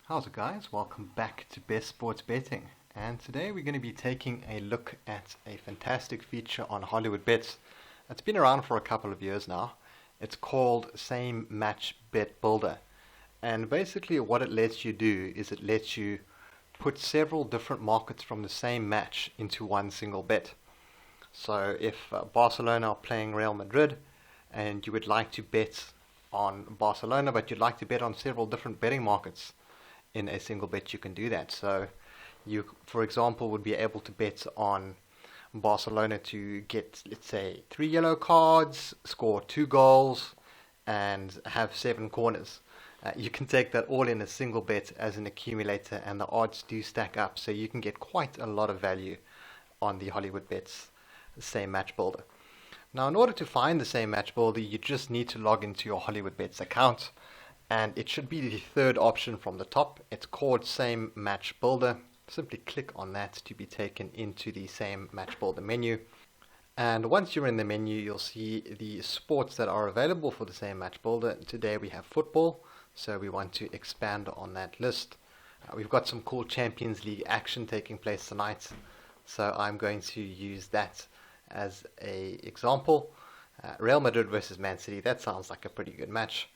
How's it, guys? Welcome back to Best Sports Betting. And today we're going to be taking a look at a fantastic feature on Hollywoodbets. It's been around for a couple of years now. It's called Same Match Bet Builder. And basically what it lets you do is it lets you put several different markets from the same match into one single bet. So if Barcelona are playing Real Madrid and you would like to bet on Barcelona, but you'd like to bet on several different betting markets in a single bet, you can do that. So you, for example, would be able to bet on Barcelona to get, let's say, 3 yellow cards, score 2 goals, and have 7 corners. You can take that all in a single bet as an accumulator, and the odds do stack up, so you can get quite a lot of value on the Hollywoodbets same match builder. Now, in order to find the same match builder, you just need to log into your Hollywoodbets account, and it should be the third option from the top. It's called Same Match Builder. Simply click on that to be taken into the Same Match Builder menu. And once you're in the menu, you'll see the sports that are available for the Same Match Builder. Today we have football, so we want to expand on that list. We've got some cool Champions League action taking place tonight, so I'm going to use that as a example. Real Madrid versus Man City, that sounds like a pretty good match.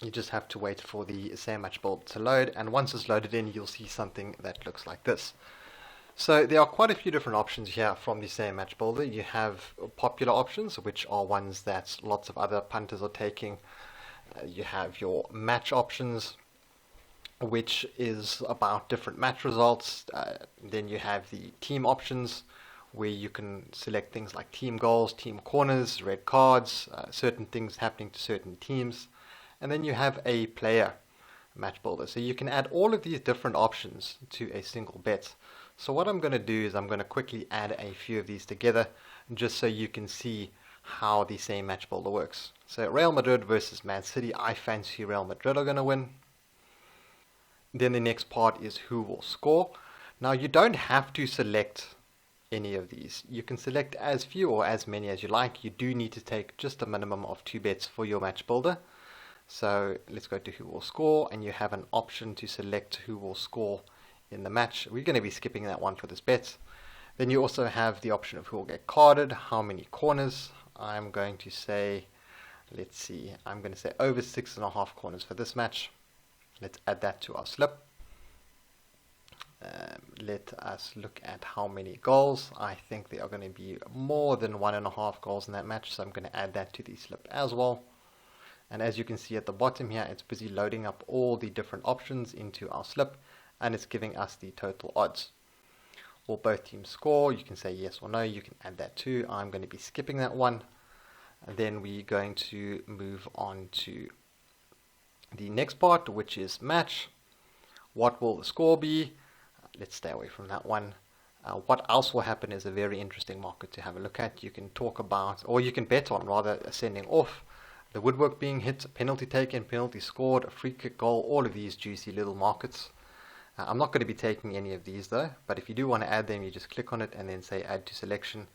You just have to wait for the same match builder to load, and once it's loaded in, you'll see something that looks like this. So there are quite a few different options here from the same match builder. You have popular options, which are ones that lots of other punters are taking. You have your match options, which is about different match results. Then you have the team options, where you can select things like team goals, team corners, red cards, certain things happening to certain teams. And then you have a player match builder. So you can add all of these different options to a single bet. So what I'm going to do is I'm going to quickly add a few of these together just so you can see how the same match builder works. So Real Madrid versus Man City, I fancy Real Madrid are going to win. Then the next part is who will score. Now you don't have to select any of these. You can select as few or as many as you like. You do need to take just a minimum of 2 bets for your match builder. So let's go to who will score, and you have an option to select who will score in the match. We're going to be skipping that one for this bet. Then you also have the option of who will get carded, how many corners. I'm going to say, let's see, I'm going to say over 6.5 corners for this match. Let's add that to our slip. Let us look at how many goals. I think there are going to be more than 1.5 goals in that match, so I'm going to add that to the slip as well. And as you can see at the bottom here, it's busy loading up all the different options into our slip, and it's giving us the total odds. Will both teams score? You can say yes or no. You can add that too. I'm going to be skipping that one. And then we're going to move on to the next part, which is match. What will the score be? Let's stay away from that one. What else will happen is a very interesting market to have a look at. You can talk about, or you can bet on rather, sending off, the woodwork being hit, penalty taken, penalty scored, a free kick goal, all of these juicy little markets. I'm not going to be taking any of these though, but if you do want to add them, you just click on it and then say add to selection,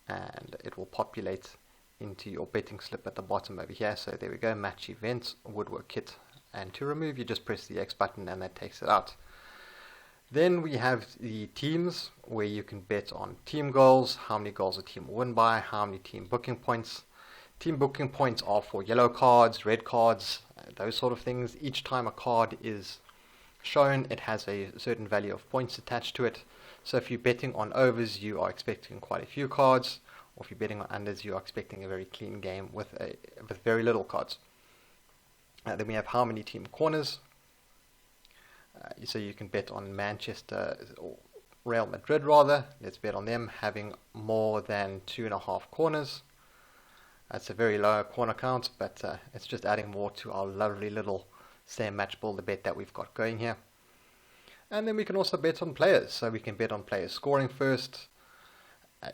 and it will populate into your betting slip at the bottom over here. So there we go, match events, woodwork kit, and to remove you just press the X button and that takes it out. Then we have the teams, where you can bet on team goals, how many goals a team will win by, how many team booking points. Team booking points are for yellow cards, red cards, those sort of things. Each time a card is shown, it has a certain value of points attached to it. So if you're betting on overs, you are expecting quite a few cards, or if you're betting on unders, you are expecting a very clean game with very little cards. Then we have how many team corners. So you can bet on Manchester, or Real Madrid rather. Let's bet on them having more than 2.5 corners. That's a very low corner count, but it's just adding more to our lovely little same match builder bet that we've got going here. And then we can also bet on players. So we can bet on players scoring first.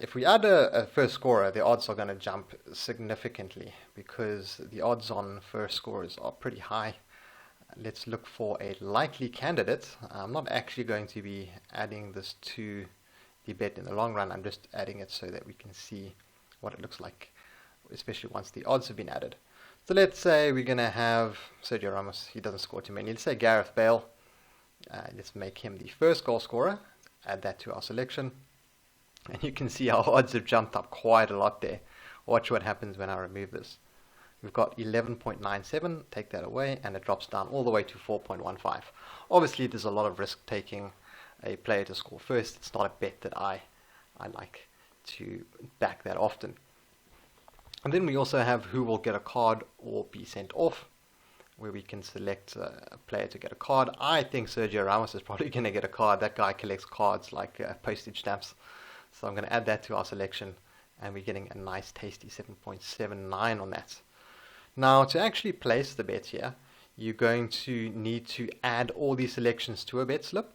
If we add a first scorer, the odds are going to jump significantly because the odds on first scorers are pretty high. Let's look for a likely candidate. I'm not actually going to be adding this to the bet in the long run. I'm just adding it so that we can see what it looks like, especially once the odds have been added. So let's say we're going to have Sergio Ramos. He doesn't score too many. Let's say Gareth Bale. Let's make him the first goal scorer. Add that to our selection. And you can see our odds have jumped up quite a lot there. Watch what happens when I remove this. We've got 11.97, take that away, and it drops down all the way to 4.15. Obviously, there's a lot of risk taking a player to score first. It's not a bet that I like to back that often. And then we also have who will get a card or be sent off, where we can select a player to get a card. I think Sergio Ramos is probably going to get a card. That guy collects cards like postage stamps. So I'm going to add that to our selection, and we're getting a nice tasty 7.79 on that. Now, to actually place the bet here, you're going to need to add all these selections to a bet slip,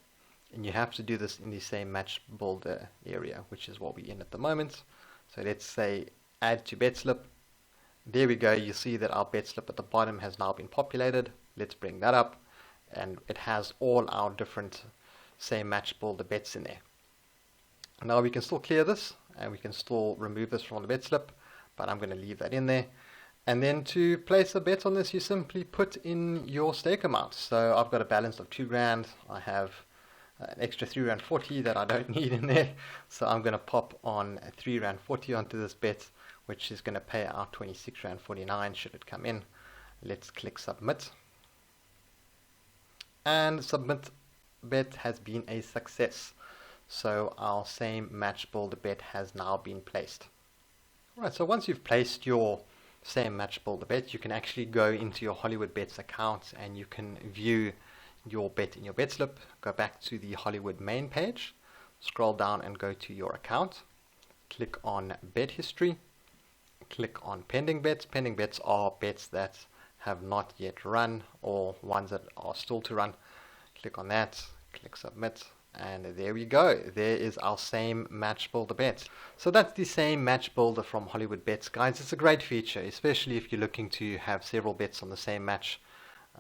and you have to do this in the same match builder area, which is what we're in at the moment. So let's say add to bet slip. There we go. You see that our bet slip at the bottom has now been populated. Let's bring that up, and it has all our different same match builder bets in there. Now we can still clear this, and we can still remove this from the bet slip, but I'm going to leave that in there. And then to place a bet on this, you simply put in your stake amount. So I've got a balance of $2,000. I have an extra £3.40 that I don't need in there. So I'm going to pop on £3.40 onto this bet, which is going to pay out £26.49 should it come in. Let's click submit. And submit bet has been a success. So our same match builder bet has now been placed. Right, so once you've placed your same match builder bet, you can actually go into your Hollywoodbets account and you can view your bet in your bet slip. Go back to the Hollywood main page, scroll down and go to your account, click on bet history, click on pending bets. Pending bets are bets that have not yet run or ones that are still to run. Click on that, click submit. And there we go. There is our same match builder bet. So that's the same match builder from Hollywoodbets, guys. It's a great feature, especially if you're looking to have several bets on the same match.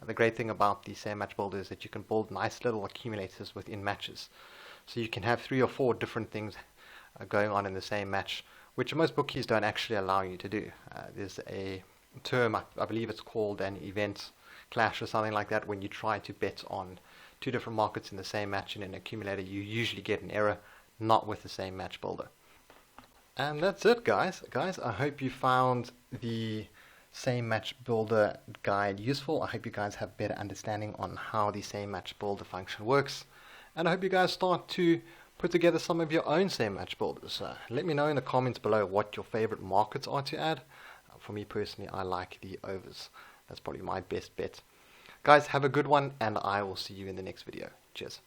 The great thing about the same match builder is that you can build nice little accumulators within matches. So you can have 3 or 4 different things going on in the same match, which most bookies don't actually allow you to do. There's a term, I believe it's called an event clash or something like that, when you try to bet on 2 different markets in the same match in an accumulator, you usually get an error, not with the same match builder. And that's it, guys. I hope you found the same match builder guide useful. I hope you guys have better understanding on how the same match builder function works. And I hope you guys start to put together some of your own same match builders. Let me know in the comments below what your favorite markets are to add. For me personally, I like the overs. That's probably my best bet. Guys, have a good one, and I will see you in the next video. Cheers.